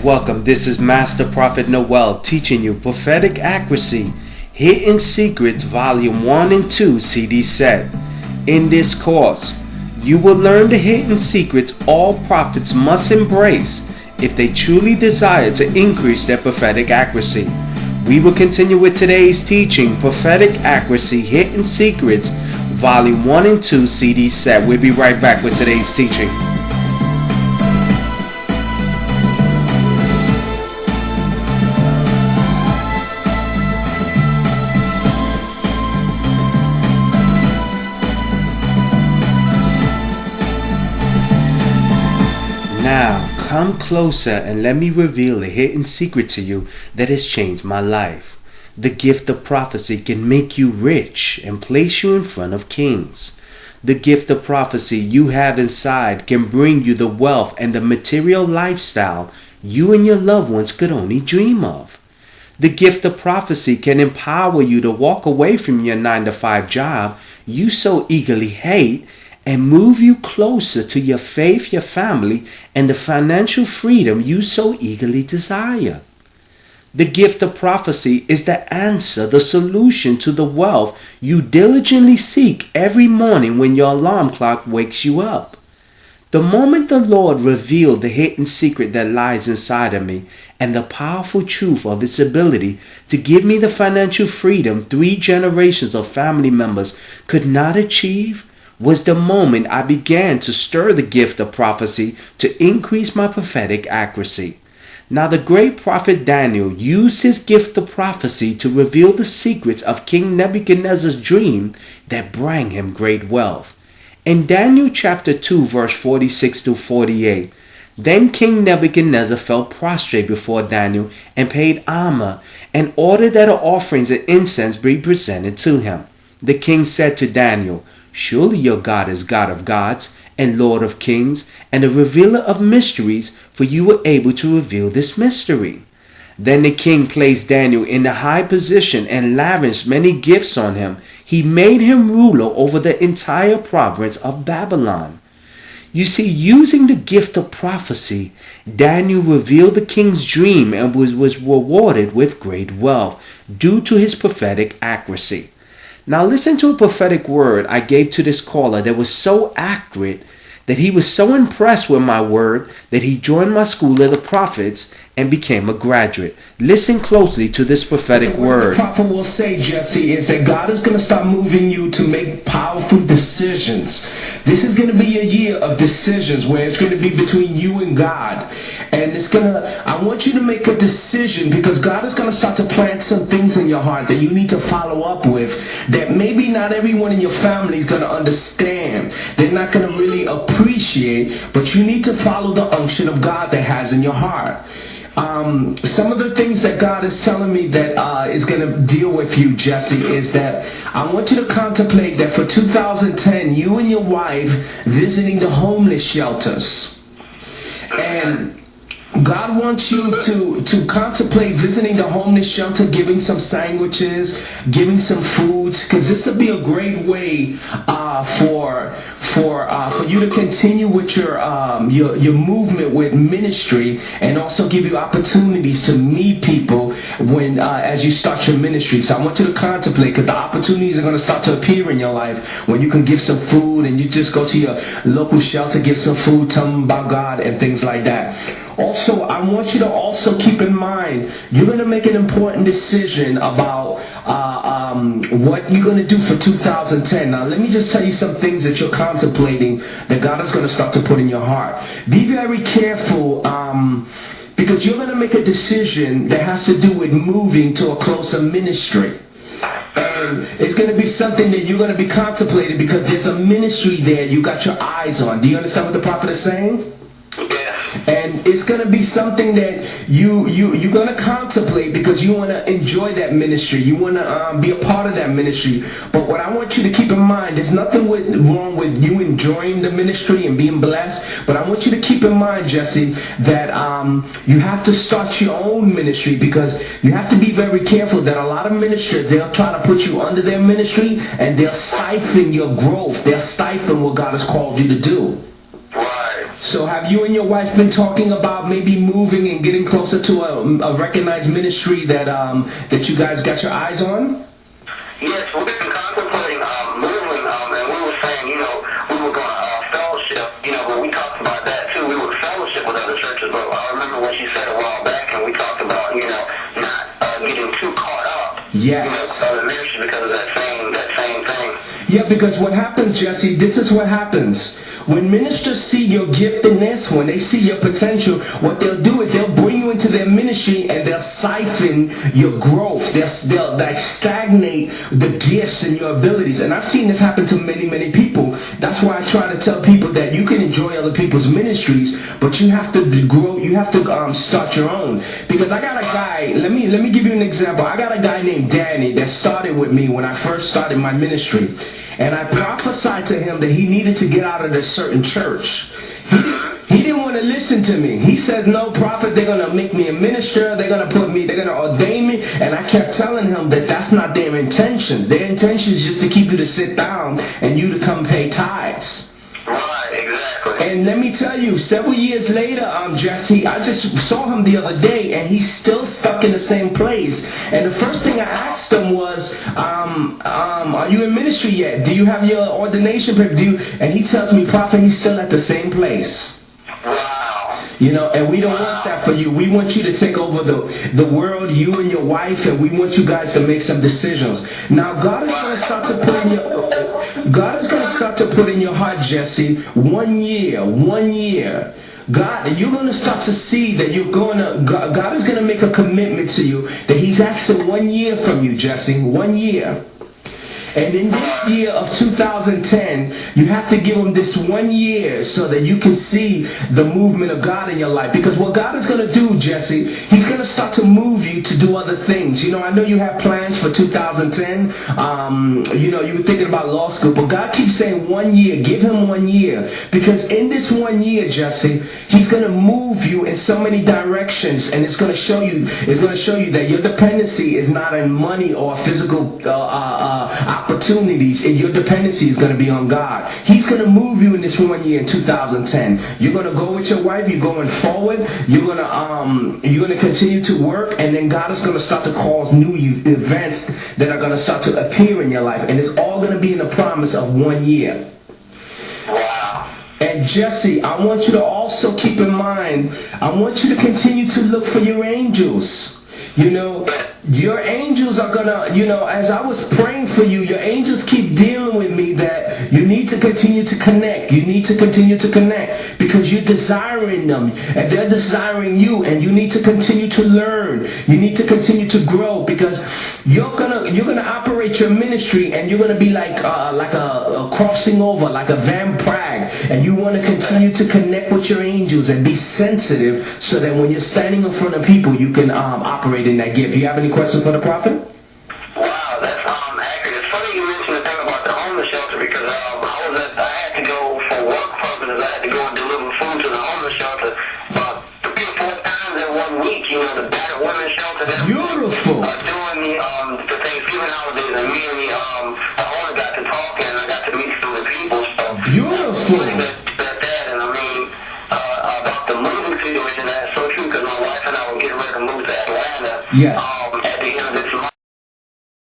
Welcome, this is Master Prophet Noel teaching you Prophetic Accuracy, Hidden Secrets Volume 1 and 2 CD set. In this course, you will learn the hidden secrets all prophets must embrace if they truly desire to increase their prophetic accuracy. We will continue with today's teaching, Prophetic Accuracy, Hidden Secrets Volume 1 and 2 CD set. We'll be right back with today's teaching. Now, come closer and let me reveal a hidden secret to you that has changed my life. The gift of prophecy can make you rich and place you in front of kings. The gift of prophecy you have inside can bring you the wealth and the material lifestyle you and your loved ones could only dream of. The gift of prophecy can empower you to walk away from your 9-to-5 job you so eagerly hate and move you closer to your faith, your family, and the financial freedom you so eagerly desire. The gift of prophecy is the answer, the solution to the wealth you diligently seek every morning when your alarm clock wakes you up. The moment the Lord revealed the hidden secret that lies inside of me and the powerful truth of its ability to give me the financial freedom 3 generations of family members could not achieve, was the moment I began to stir the gift of prophecy to increase my prophetic accuracy. Now the great prophet Daniel used his gift of prophecy to reveal the secrets of King Nebuchadnezzar's dream that brought him great wealth. In Daniel chapter 2 verse 46 to 48, then King Nebuchadnezzar fell prostrate before Daniel and paid honor and ordered that offerings and incense be presented to him. The king said to Daniel, "Surely your God is God of gods and Lord of kings and a revealer of mysteries, for you were able to reveal this mystery." Then the king placed Daniel in a high position and lavished many gifts on him. He made him ruler over the entire province of Babylon. You see, using the gift of prophecy, Daniel revealed the king's dream and was rewarded with great wealth due to his prophetic accuracy. Now listen to a prophetic word I gave to this caller that was so accurate that he was so impressed with my word that he joined my school of the prophets and became a graduate. Listen closely to this prophetic word. The prophet will say, Jesse, is that God is going to start moving you to make powerful decisions. This is going to be a year of decisions where it's going to be between you and God. And I want you to make a decision because God is going to start to plant some things in your heart that you need to follow up with that maybe not everyone in your family is going to understand. They're not going to really appreciate, but you need to follow the unction of God that has in your heart. Some of the things that God is telling me that is going to deal with you, Jesse, is that I want you to contemplate that for 2010, you and your wife visiting the homeless shelters. And God wants you to contemplate visiting the homeless shelter, giving some sandwiches, giving some foods, because this will be a great way for you to continue with your movement with ministry, and also give you opportunities to meet people when as you start your ministry. So I want you to contemplate, because the opportunities are going to start to appear in your life when you can give some food and you just go to your local shelter, give some food, tell them about God and things like that. Also, I want you to also keep in mind, you're going to make an important decision about what you're going to do for 2010. Now, let me just tell you some things that you're contemplating that God is going to start to put in your heart. Be very careful because you're going to make a decision that has to do with moving to a closer ministry. And it's going to be something that you're going to be contemplating because there's a ministry there you got your eyes on. Do you understand what the prophet is saying? And it's going to be something that you're going to contemplate because you want to enjoy that ministry. You want to be a part of that ministry. But what I want you to keep in mind, there's nothing wrong with you enjoying the ministry and being blessed. But I want you to keep in mind, Jesse, that you have to start your own ministry, because you have to be very careful that a lot of ministers, they'll try to put you under their ministry and they'll stifle your growth. They'll stifle what God has called you to do. Right. So have you and your wife been talking about maybe moving and getting closer to a recognized ministry that you guys got your eyes on? Yes, we've been contemplating moving, and we were saying, we were going to fellowship, but we talked about that too. We would fellowship with other churches, but I remember what she said a while back, and we talked about, not getting too caught up. Yes. With other ministry because of that same thing. Yeah, because what happens, Jesse, this is what happens. When ministers see your giftedness, when they see your potential, what they'll do is they'll bring you into their ministry and they'll siphon your growth. They'll stagnate the gifts and your abilities. And I've seen this happen to many, many people. That's why I try to tell people that you can enjoy other people's ministries, but you have to grow. You have to start your own. Because I got a guy. Let me give you an example. I got a guy named Danny that started with me when I first started my ministry. And I prophesied to him that he needed to get out of this certain church. He didn't want to listen to me. He said, no, prophet, they're going to make me a minister. They're going to ordain me. And I kept telling him that that's not their intentions. Their intention is just to keep you to sit down and you to come pay tithes. Right, exactly. And let me tell you, several years later, Jesse, I just saw him the other day, and he's still stuck in the same place. And the first thing I asked him was, are you in ministry yet? Do you have your ordination paper? And he tells me, prophet, he's still at the same place. Wow. And we don't want that for you. We want you to take over the world, you and your wife, and we want you guys to make some decisions. Now, God is going to start to put in your heart, Jesse, 1 year. God, you're going to start to see that God is going to make a commitment to you that he's asking 1 year from you, Jesse, 1 year. And in this year of 2010, you have to give him this 1 year so that you can see the movement of God in your life. Because what God is going to do, Jesse, he's going to start to move you to do other things. I know you have plans for 2010. You were thinking about law school. But God keeps saying 1 year. Give him 1 year. Because in this 1 year, Jesse, he's going to move you in so many directions. And it's going to show you that your dependency is not in money or physical opportunities, and your dependency is going to be on God. He's going to move you in this 1 year in 2010. You're going to go with your wife. You're going forward. You're going to continue to work, and then God is going to start to cause new events that are going to start to appear in your life, and it's all going to be in the promise of 1 year. Wow. And Jesse, I want you to also keep in mind, I want you to continue to look for your angels. Your angels are gonna, as I was praying for you, your angels keep dealing with me that you need to continue to connect. You need to continue to connect because you're desiring them and they're desiring you, and you need to continue to learn. You need to continue to grow because you're gonna operate your ministry, and you're gonna be like a crossing over, like a Van Prague, and you want to continue to connect with your angels and be sensitive so that when you're standing in front of people, you can operate in that gift. Do you have any questions for the prophet? Wow, that's accurate. It's funny you mentioned the thing about the homeless shelter because I had to go for work purposes. I had to go and deliver food to the homeless shelter about 3 or 4 times in 1 week. The battered women's shelter. Beautiful. During the Thanksgiving holidays, and me and the owner got to talking, and I got to meet some of the people. So beautiful. That, and I mean about the moving situation. That's so true because my wife and I were getting ready to move to Atlanta. Yes.